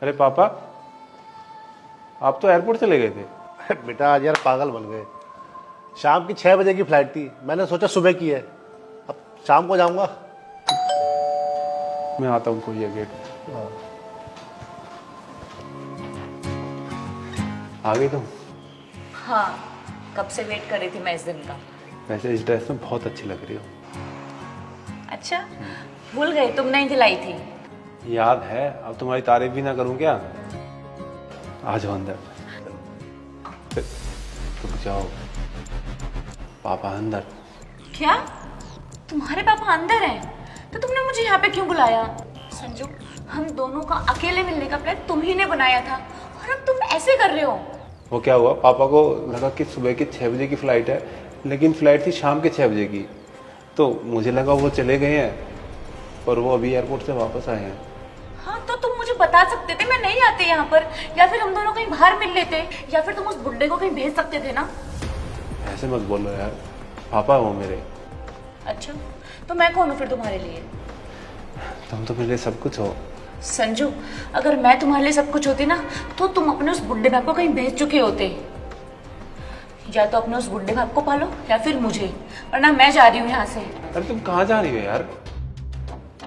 अरे पापा, आप तो एयरपोर्ट चले गए थे। बेटा आज यार पागल बन गए। शाम की 6 बजे की फ्लाइट थी, मैंने सोचा सुबह की है, अब शाम को जाऊंगा। मैं आता हूँ, कोई है गेट। आ गई तुम? हाँ, कब से वेट कर रही थी मैं इस दिन का। वैसे इस ड्रेस में बहुत अच्छी लग रही हो। अच्छा, भूल गई तुम नहीं दिलाई थी। याद है, अब तुम्हारी तारीफ भी ना करूं क्या? आ जाओ अंदर। रुक जाओ, पापा अंदर। क्या? तुम्हारे पापा अंदर हैं? तो तुमने मुझे यहाँ पे क्यों बुलाया? संजू, हम दोनों का अकेले मिलने का प्लान तुम ही ने बनाया था और अब तुम ऐसे कर रहे हो। वो क्या हुआ, पापा को लगा कि सुबह की 6 बजे की फ्लाइट है, लेकिन फ्लाइट थी शाम के 6 बजे की। तो मुझे लगा वो चले गए हैं और वो अभी एयरपोर्ट से वापस आए हैं। हाँ, तो तुम मुझे बता सकते थे, मैं नहीं आती यहाँ पर, या फिर हम दोनों कहीं बाहर मिल लेते, या फिर तुम उस बुड्ढे को कहीं भेज सकते थे ना। ऐसे मत बोलो यार, पापा वो मेरे। अच्छा, तो मैं कौन हूँ फिर तुम्हारे लिए? तुम तो मेरे लिए सब कुछ हो। संजू, अगर मैं तुम्हारे लिए सब कुछ होती ना, तो तुम अपने उस बुड्ढे बाप को कहीं भेज चुके होते। या तो अपने उस बुड्ढे बाप को पालो या फिर मुझे, वरना मैं जा रही हूँ यहाँ से। अरे तुम कहाँ जा रही हो यार?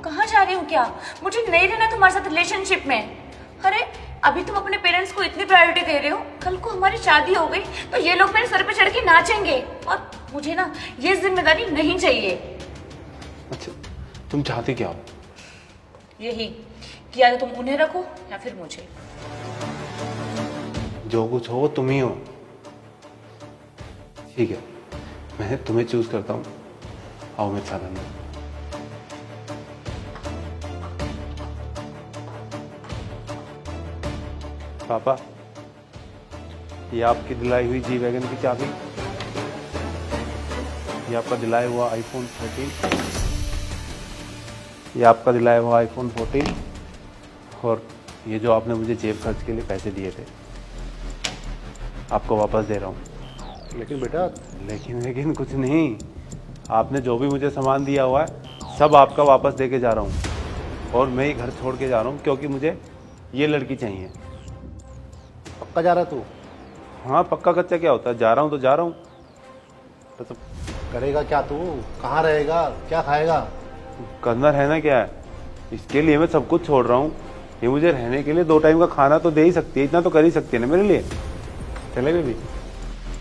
कहाँ जा रही हूँ क्या? मुझे नहीं रहना तुम्हारे साथ रिलेशनशिप में। अरे अभी तुम अपने पेरेंट्स को इतनी प्रायोरिटी दे रहे हो, कल को हमारी शादी हो गई तो ये लोग मेरे सर पे चढ़ के नाचेंगे, और मुझे ना ये जिम्मेदारी नहीं चाहिए। अच्छा, तुम चाहती क्या हो? यही कि या तो तुम उन्हें रखो या फिर मुझे। जो कुछ हो वो तुम ही हो। ठीक है, मैं तुम्हें चूज करता हूँ। आओ मेरे साथ अंदर। पापा, ये आपकी दिलाई हुई जी वैगन की चाबी, ये आपका दिलाया हुआ आईफोन 14, ये आपका दिलाया हुआ आईफोन 14, और ये जो आपने मुझे जेब खर्च के लिए पैसे दिए थे, आपको वापस दे रहा हूँ। लेकिन बेटा लेकिन कुछ नहीं, आपने जो भी मुझे सामान दिया हुआ है सब आपका वापस दे के जा रहा हूँ, और मैं ही घर छोड़ के जा रहा हूँ क्योंकि मुझे ये लड़की चाहिए। पक्का जा रहा तू? हाँ, पक्का कच्चा क्या होता है, जा रहा हूँ तो जा रहा हूँ। तो करेगा क्या तू? कहाँ रहेगा? क्या खाएगा? करना रहना क्या है, इसके लिए मैं सब कुछ छोड़ रहा हूँ। ये मुझे रहने के लिए 2 टाइम का खाना तो दे ही सकती है, इतना तो कर ही सकती है ना मेरे लिए। चले बेबी?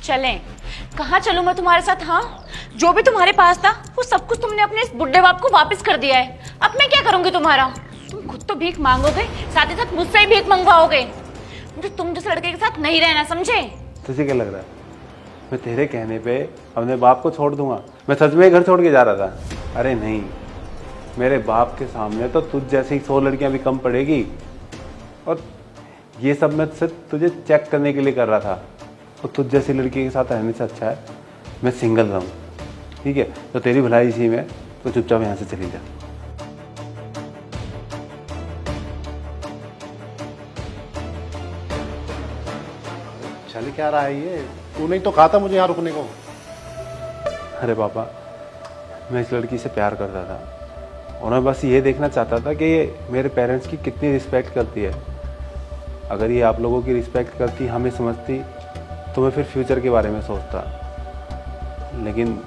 चलें? कहाँ चलूं मैं तुम्हारे साथ? हाँ, जो भी तुम्हारे पास था वो सब कुछ तुमने अपने इस बुड्ढे बाप को वापस कर दिया है। अब मैं क्या करूंगी तुम्हारा? तुम खुद तो भीख मांगोगे, साथ ही साथ मुझसे ही भीख मंगवाओगे। मुझे तुम जिस लड़के के साथ नहीं रहना, समझे? तुझे क्या लग रहा है मैं तेरे कहने पे अपने बाप को छोड़ दूंगा? मैं सच में घर छोड़ के जा रहा था? अरे नहीं, मेरे बाप के सामने तो तुझ जैसी 100 लड़कियां भी कम पड़ेगी, और ये सब मैं सिर्फ तुझे चेक करने के लिए कर रहा था। तो तुझ जैसी लड़की के साथ रहने से अच्छा है मैं सिंगल रहूं। ठीक है, तो तेरी भलाई इसी में, तो चुपचाप यहाँ से चली जा। चल क्या रहा है ये? तूने ही तो कहा था मुझे यहाँ रुकने को। अरे पापा, मैं इस लड़की से प्यार करता था और मैं बस ये देखना चाहता था कि ये मेरे पेरेंट्स की कितनी रिस्पेक्ट करती है। अगर ये आप लोगों की रिस्पेक्ट करती, हमें समझती, तो मैं फिर फ्यूचर के बारे में सोचता। लेकिन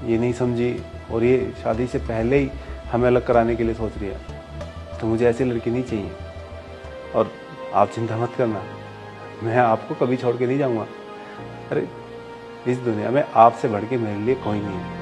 ये नहीं समझी और ये शादी से पहले ही हमें अलग कराने के लिए सोच रही है। तो मुझे ऐसी लड़की नहीं चाहिए, और आप चिंता मत करना, मैं आपको कभी छोड़ के नहीं जाऊंगा। अरे इस दुनिया में आपसे बढ़ के मेरे लिए कोई नहीं है।